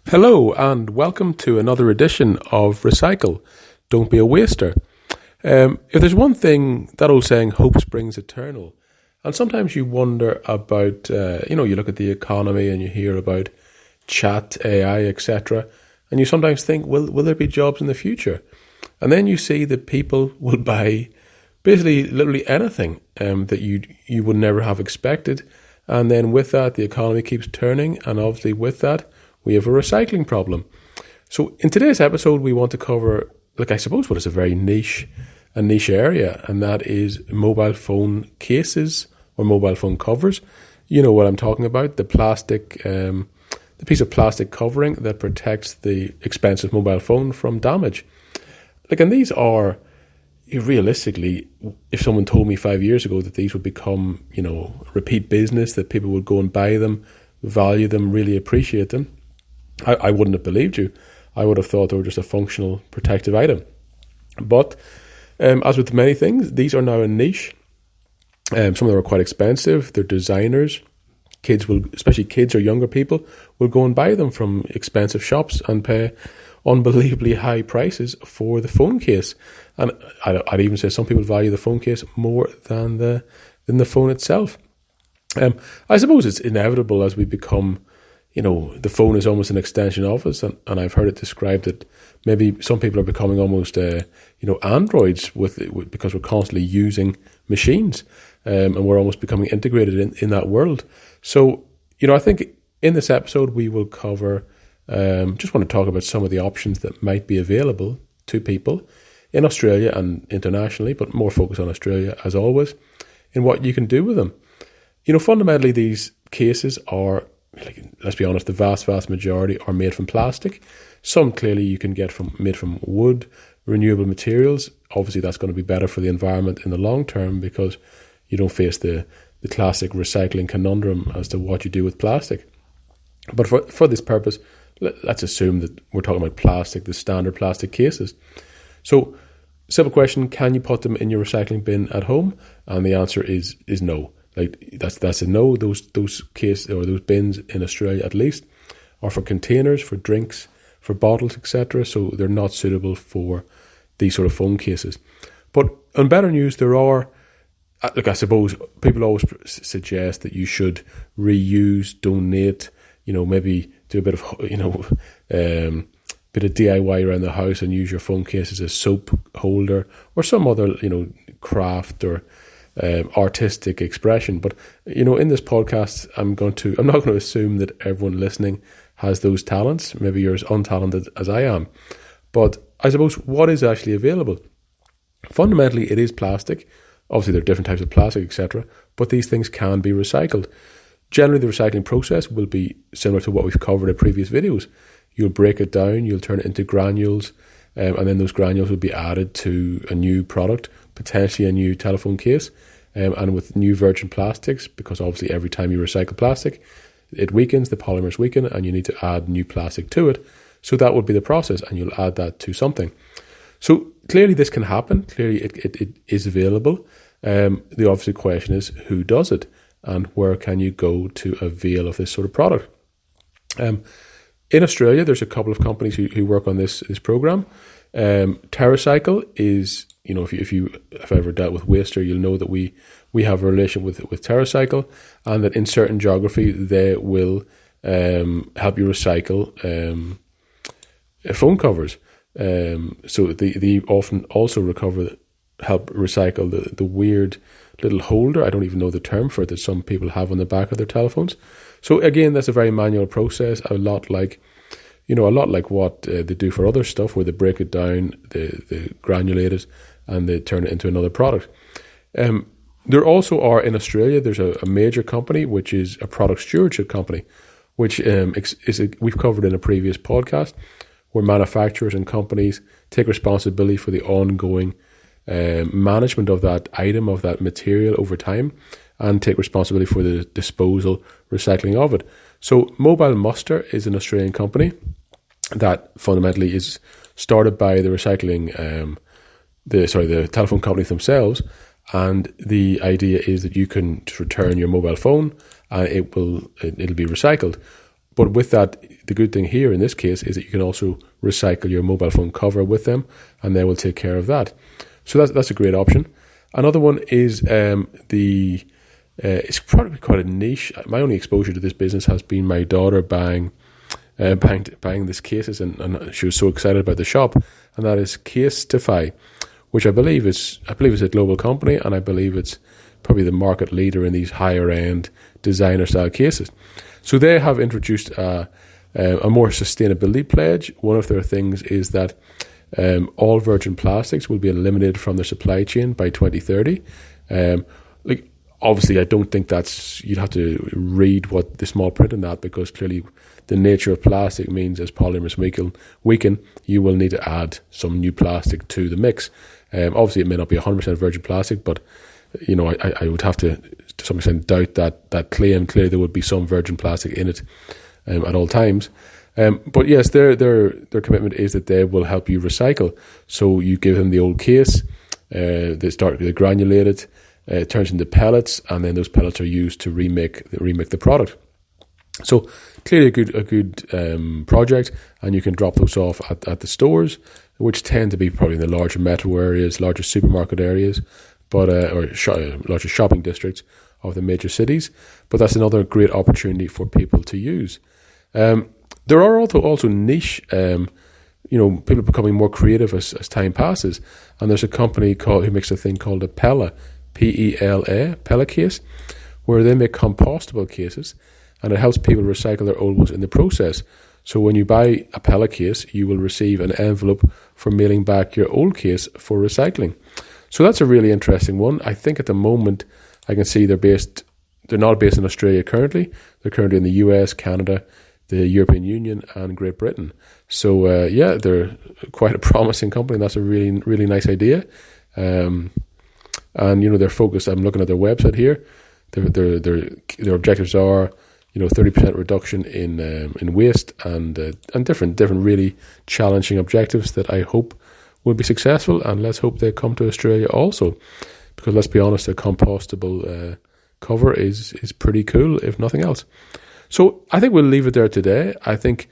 Hello and welcome to another edition of Recycle. Don't be a waster. If there's one thing, that old saying, hope springs eternal. And sometimes you wonder about, you look at the economy and you hear about chat, AI, etc. And you sometimes think, will there be jobs in the future? And then you see that people will buy basically literally anything that you would never have expected. And then with that, the economy keeps turning. And obviously with that, we have a recycling problem. So in today's episode, we want to cover, I suppose what is a very niche area, and that is mobile phone cases or mobile phone covers. You know what I'm talking about, the plastic, the piece of plastic covering that protects the expensive mobile phone from damage. And these are, realistically, if someone told me 5 years ago that these would become, repeat business, that people would go and buy them, value them, really appreciate them, I wouldn't have believed you. I would have thought they were just a functional protective item. But as with many things, these are now a niche. Some of them are quite expensive. They're designers. Especially kids or younger people, will go and buy them from expensive shops and pay unbelievably high prices for the phone case. And I'd even say some people value the phone case more than the phone itself. I suppose it's inevitable as we become, the phone is almost an extension of us, and I've heard it described that maybe some people are becoming almost, androids because we're constantly using machines, and we're almost becoming integrated in that world. So, I think in this episode we will cover, just want to talk about some of the options that might be available to people in Australia and internationally, but more focus on Australia as always, in what you can do with them. Fundamentally these cases are, let's be honest, the vast majority are made from plastic. Some clearly you can get made from wood, renewable materials. Obviously that's going to be better for the environment in the long term because you don't face the classic recycling conundrum as to what you do with plastic. But for this purpose, let's assume that we're talking about plastic, the standard plastic cases. So, simple question, can you put them in your recycling bin at home? And the answer is no. That's a no. Those cases or those bins in Australia at least are for containers, for drinks, for bottles, etc. So they're not suitable for these sort of phone cases. But on better news, there are, I suppose people always suggest that you should reuse, donate, maybe do a bit of, bit of DIY around the house and use your phone case as a soap holder or some other, craft or artistic expression. But in this podcast I'm not going to assume that everyone listening has those talents. Maybe you're as untalented as I am, but I suppose what is actually available, fundamentally it is plastic. Obviously there are different types of plastic, etc., but these things can be recycled. Generally the recycling process will be similar to what we've covered in previous videos. You'll break it down, you'll turn it into granules, and then those granules will be added to a new product, potentially a new telephone case, and with new virgin plastics, because obviously every time you recycle plastic, it weakens, the polymers weaken, and you need to add new plastic to it. So that would be the process, and you'll add that to something. So clearly this can happen. Clearly it is available. The obvious question is, who does it? And where can you go to avail of this sort of product? In Australia, there's a couple of companies who work on this program. TerraCycle is, if you've ever dealt with waster, you'll know that we have a relation with TerraCycle, and that in certain geography they will help you recycle phone covers. So they often also help recycle the weird little holder, I don't even know the term for it, that some people have on the back of their telephones. So again, that's a very manual process, a lot like what they do for other stuff, where they break it down, they granulate it, and they turn it into another product. There also are, in Australia, there's a major company, which is a product stewardship company, which we've covered in a previous podcast, where manufacturers and companies take responsibility for the ongoing management of that item, of that material over time, and take responsibility for the disposal, recycling of it. So Mobile Muster is an Australian company that fundamentally is started by the recycling, the telephone companies themselves, and the idea is that you can return your mobile phone and it'll be recycled. But with that, the good thing here in this case is that you can also recycle your mobile phone cover with them, and they will take care of that. So that's a great option. Another one is it's probably quite a niche. My only exposure to this business has been my daughter buying these cases, and she was so excited about the shop, and that is Casetify, which I believe is a global company, and I believe it's probably the market leader in these higher end designer style cases. So they have introduced a more sustainability pledge. One of their things is that all virgin plastics will be eliminated from their supply chain by 2030. Obviously, I don't think you'd have to read what the small print in that, because clearly the nature of plastic means as polymers weaken, you will need to add some new plastic to the mix. Obviously, it may not be 100% virgin plastic, but I would have to some extent doubt that claim. Clearly, there would be some virgin plastic in it at all times. But yes, their commitment is that they will help you recycle. So you give them the old case, they granulate it. It turns into pellets, and then those pellets are used to remake the product. So clearly a good project, and you can drop those off at the stores, which tend to be probably in the larger metro areas, larger supermarket areas, but larger shopping districts of the major cities. But that's another great opportunity for people to use. There are also niche, people becoming more creative as time passes, and there's a company who makes a thing called a Pella. Pella case, where they make compostable cases, and it helps people recycle their old ones in the process. So when you buy a Pella case, you will receive an envelope for mailing back your old case for recycling. So that's a really interesting one. I think at the moment I can see they're not based in Australia currently. They're currently in the US, Canada, the European Union, and Great Britain. So they're quite a promising company, and that's a really, really nice idea. And they're focused. I'm looking at their website here. Their objectives are, 30% reduction in waste, and different really challenging objectives that I hope will be successful. And let's hope they come to Australia also, because let's be honest, a compostable cover is pretty cool, if nothing else. So I think we'll leave it there today. I think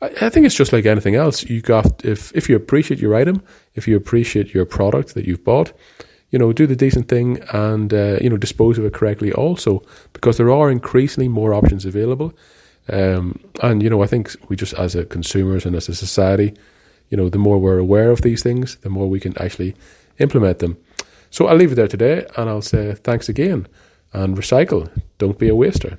it's just like anything else. If you appreciate your item, if you appreciate your product that you've bought, do the decent thing and, dispose of it correctly also, because there are increasingly more options available. And I think we just, as a consumers and as a society, the more we're aware of these things, the more we can actually implement them. So I'll leave it there today, and I'll say thanks again, and recycle. Don't be a waster.